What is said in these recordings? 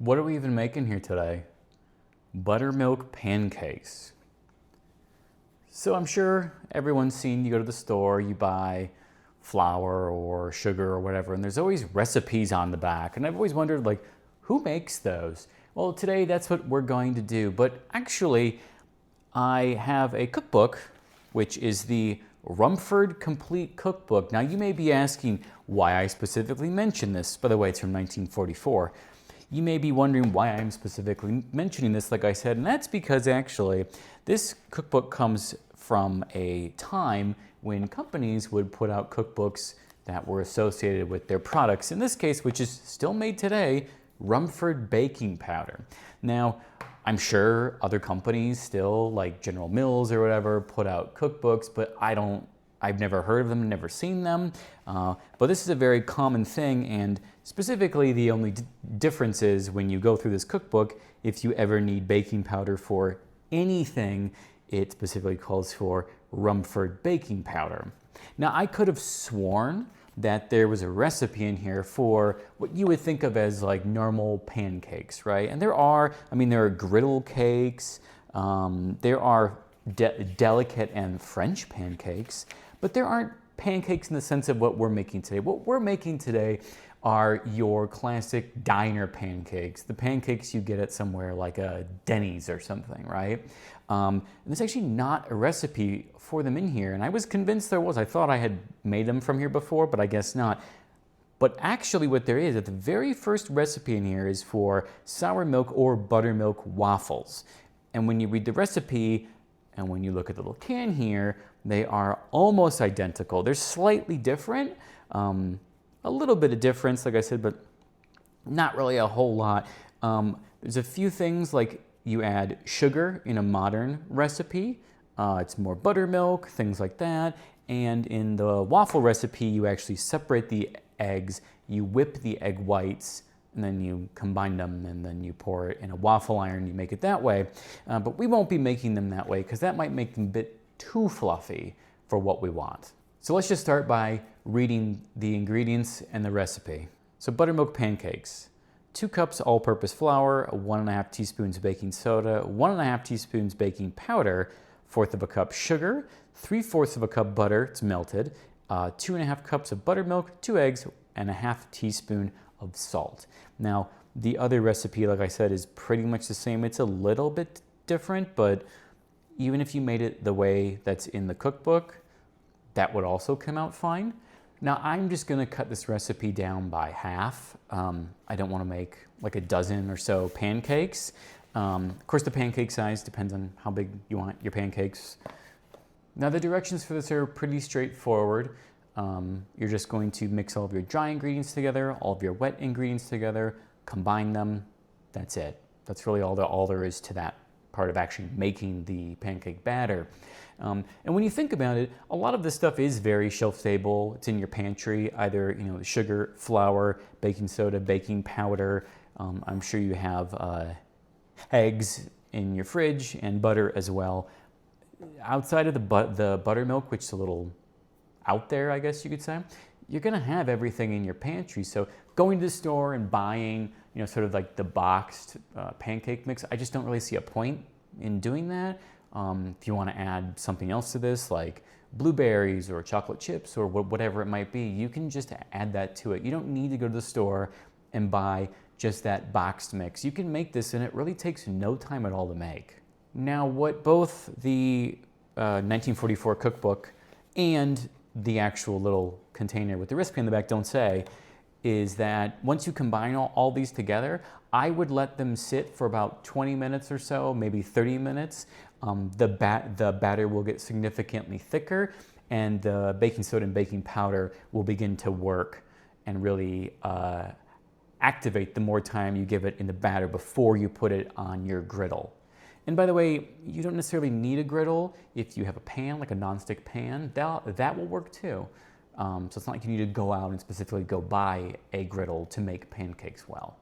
What are we even making here today? Buttermilk pancakes. So I'm sure everyone's seen, you go to the store, you buy flour or sugar or whatever, and there's always recipes on the back. And I've always wondered, like, who makes those? Well, today that's what we're going to do. But actually, I have a cookbook, which is the Rumford Complete Cookbook. Now, you may be asking why I specifically mention this. By the way, it's from 1944. You may be wondering why I'm specifically mentioning this, like I said, and that's because actually this cookbook comes from a time when companies would put out cookbooks that were associated with their products. In this case, which is still made today, Rumford baking powder. Now, I'm sure other companies still, like General Mills or whatever, put out cookbooks, but I've never heard of them, never seen them. But this is a very common thing, and specifically the only difference is when you go through this cookbook, if you ever need baking powder for anything, it specifically calls for Rumford baking powder. Now, I could have sworn that there was a recipe in here for what you would think of as like normal pancakes, right? And there are griddle cakes, there are delicate and French pancakes, but there aren't pancakes in the sense of what we're making today. What we're making today are your classic diner pancakes, the pancakes you get at somewhere like a Denny's or something, right? And there's actually not a recipe for them in here, and I was convinced there was. I thought I had made them from here before, but I guess not. But actually what there is, at the very first recipe in here is for sour milk or buttermilk waffles. And when you read the recipe, and when you look at the little can here, they are almost identical. They're slightly different, a little bit of difference, like I said, but not really a whole lot. There's a few things like you add sugar in a modern recipe. It's more buttermilk, things like that. And in the waffle recipe, you actually separate the eggs, you whip the egg whites, and then you combine them, and then you pour it in a waffle iron, you make it that way. But we won't be making them that way because that might make them a bit too fluffy for what we want. So let's just start by reading the ingredients and the recipe. So buttermilk pancakes. 2 cups all-purpose flour, 1.5 teaspoons baking soda, 1.5 teaspoons baking powder, 1/4 of a cup sugar, 3/4 of a cup butter, it's melted, 2.5 cups of buttermilk, 2 eggs, and a 1/2 teaspoon of salt. Now, the other recipe, like I said, is pretty much the same. It's a little bit different, but even if you made it the way that's in the cookbook, that would also come out fine. Now, I'm just gonna cut this recipe down by half. I don't wanna make like a dozen or so pancakes. Of course, the pancake size depends on how big you want your pancakes. Now, the directions for this are pretty straightforward. You're just going to mix all of your dry ingredients together, all of your wet ingredients together, combine them. That's it. That's really all there is to that part of actually making the pancake batter. And when you think about it, a lot of this stuff is very shelf stable. It's in your pantry, either sugar, flour, baking soda, baking powder. I'm sure you have eggs in your fridge and butter as well. Outside of the buttermilk, which is a little out there, I guess you could say, you're gonna have everything in your pantry. So going to the store and buying, sort of like the boxed pancake mix, I just don't really see a point in doing that. If you wanna add something else to this, like blueberries or chocolate chips or whatever it might be, you can just add that to it. You don't need to go to the store and buy just that boxed mix. You can make this and it really takes no time at all to make. Now, what both the 1944 cookbook and the actual little container with the recipe in the back don't say is that once you combine all these together, I would let them sit for about 20 minutes or so, maybe 30 minutes. The batter will get significantly thicker, and the baking soda and baking powder will begin to work and really activate the more time you give it in the batter before you put it on your griddle. And by the way, you don't necessarily need a griddle. If you have a pan, like a nonstick pan, that will work too. So it's not like you need to go out and specifically go buy a griddle to make pancakes well.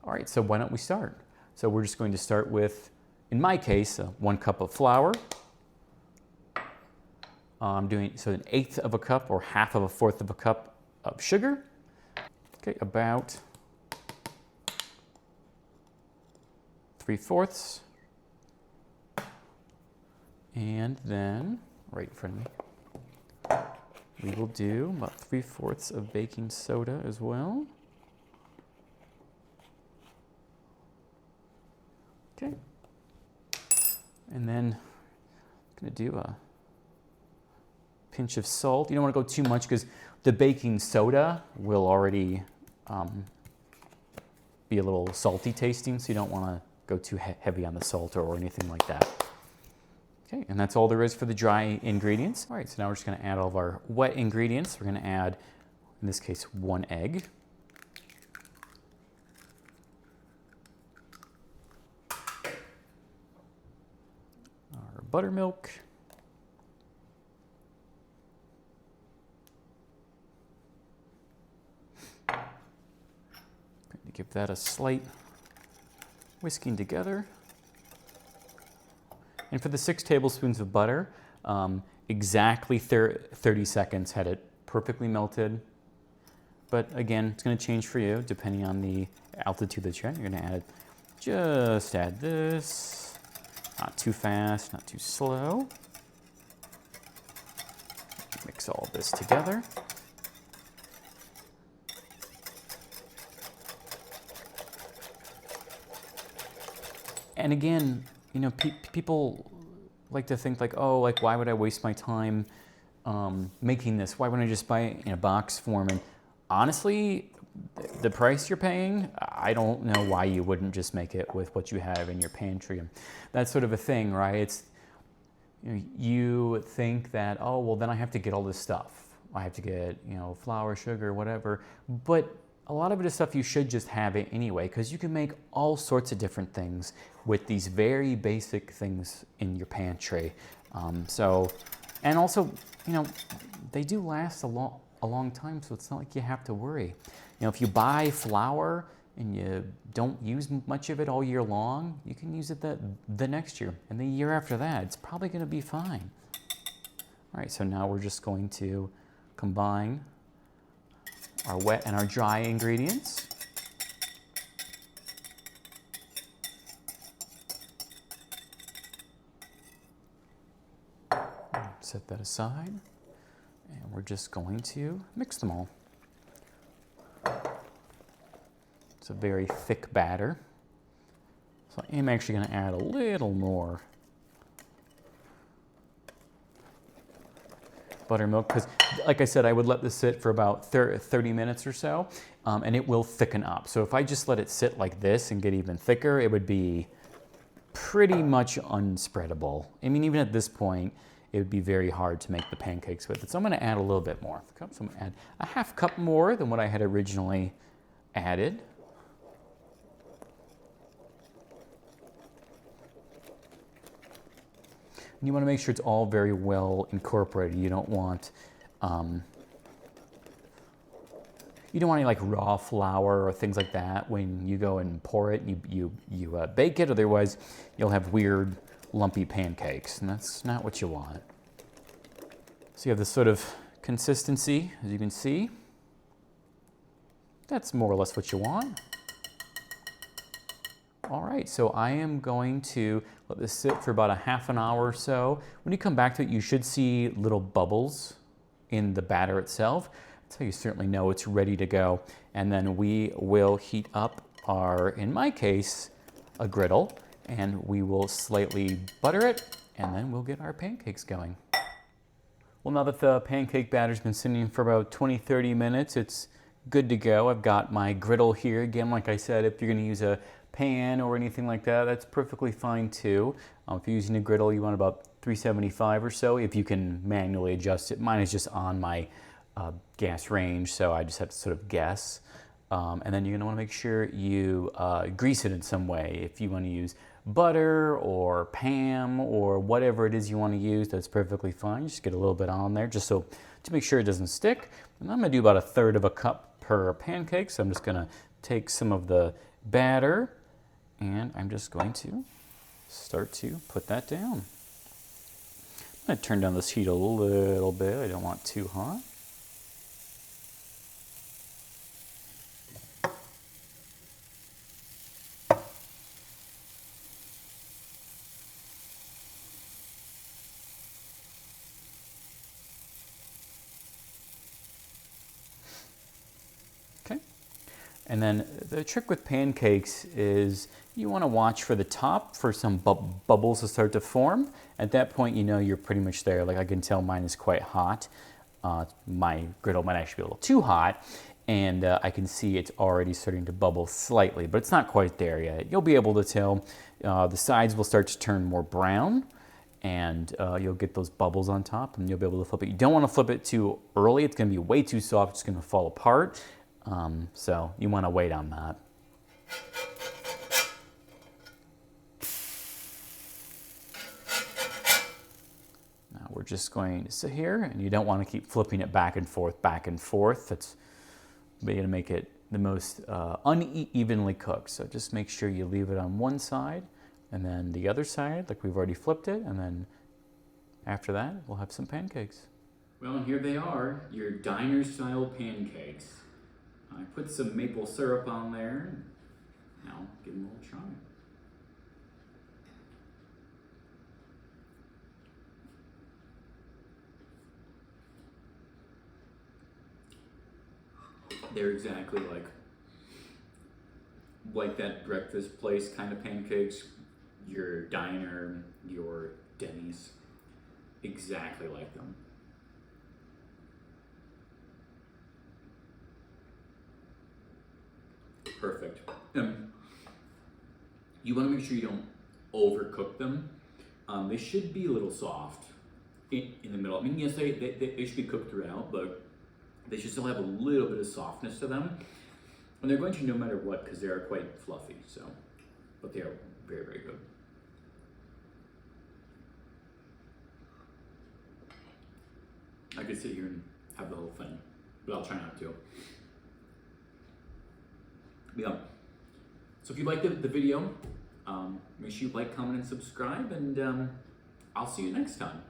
All right, so why don't we start? So we're just going to start with, in my case, 1 cup of flour. I'm doing so 1/8 of a cup or 1/2 of a 1/4 of a cup of sugar. Okay, about 3/4. And then, right in front of me, we will do about 3/4 of baking soda as well. Okay. And then I'm going to do a pinch of salt. You don't want to go too much because the baking soda will already be a little salty tasting, so you don't want to go too heavy on the salt or anything like that. Okay, and that's all there is for the dry ingredients. All right, so now we're just going to add all of our wet ingredients. We're going to add, in this case, 1 egg. Our buttermilk. Going to give that a slight whisking together. And for the 6 tablespoons of butter, exactly 30 seconds had it perfectly melted. But again, it's going to change for you depending on the altitude that you're at. You're going to just add this. Not too fast, not too slow. Mix all this together. And again, you know, people like to think like, oh, like why would I waste my time making this? Why wouldn't I just buy it in a box form? And honestly, the price you're paying, I don't know why you wouldn't just make it with what you have in your pantry. And that's sort of a thing, right? It's, you think that, oh, well, then I have to get all this stuff. I have to get, flour, sugar, whatever. But a lot of it is stuff you should just have it anyway, because you can make all sorts of different things with these very basic things in your pantry. And also, they do last a long time, so it's not like you have to worry. If you buy flour and you don't use much of it all year long, you can use it the next year, and the year after that, it's probably going to be fine. All right, so now we're just going to combine our wet and our dry ingredients. Set that aside, and we're just going to mix them all. It's a very thick batter, so I am actually going to add a little more buttermilk, because like I said, I would let this sit for about 30 minutes or so, and it will thicken up. So if I just let it sit like this and get even thicker, it would be pretty much unspreadable. I mean, even at this point, it would be very hard to make the pancakes with it. So I'm going to add a little bit more. So I'm going to add a ½ cup more than what I had originally added. And you want to make sure it's all very well incorporated. You don't want any like raw flour or things like that when you go and pour it and you bake it. Otherwise, you'll have weird lumpy pancakes, and that's not what you want. So you have this sort of consistency, as you can see. That's more or less what you want. All right, so I am going to let this sit for about a ½ an hour or so. When you come back to it, you should see little bubbles in the batter itself. That's how you certainly know it's ready to go. And then we will heat up our, in my case, a griddle, and we will slightly butter it, and then we'll get our pancakes going. Well, now that the pancake batter's been sitting for about 20-30 minutes, it's good to go. I've got my griddle here. Again, like I said, if you're going to use a pan or anything like that, that's perfectly fine too. If you're using a griddle, you want about 375 or so, if you can manually adjust it. Mine is just on my gas range, so I just have to sort of guess. And then you're going to want to make sure you grease it in some way. If you want to use butter or Pam or whatever it is you want to use, that's perfectly fine. Just get a little bit on there just so to make sure it doesn't stick. And I'm going to do about 1/3 cup per pancake. So I'm just going to take some of the batter and I'm just going to start to put that down. I'm going to turn down this heat a little bit. I don't want too hot. And then the trick with pancakes is you want to watch for the top for some bubbles to start to form. At that point, you know you're pretty much there. Like I can tell mine is quite hot. My griddle might actually be a little too hot. And I can see it's already starting to bubble slightly, but it's not quite there yet. You'll be able to tell the sides will start to turn more brown, and you'll get those bubbles on top, and you'll be able to flip it. You don't want to flip it too early. It's going to be way too soft. It's going to fall apart. So you want to wait on that. Now we're just going to sit here, and you don't want to keep flipping it back and forth, back and forth. It's going to make it the most unevenly cooked. So just make sure you leave it on one side and then the other side, like we've already flipped it, and then after that, we'll have some pancakes. Well, and here they are, your diner-style pancakes. I put some maple syrup on there. Now, give them a little try. They're exactly like that breakfast place kind of pancakes, your diner, your Denny's, exactly like them. Perfect. You want to make sure you don't overcook them. They should be a little soft in the middle. I mean, yes, they should be cooked throughout, but they should still have a little bit of softness to them. And they're going to no matter what, because they are quite fluffy, so, but they are very, very good. I could sit here and have the whole thing, but I'll try not to. Yeah. So if you liked the video, make sure you like, comment, and subscribe, and I'll see you next time.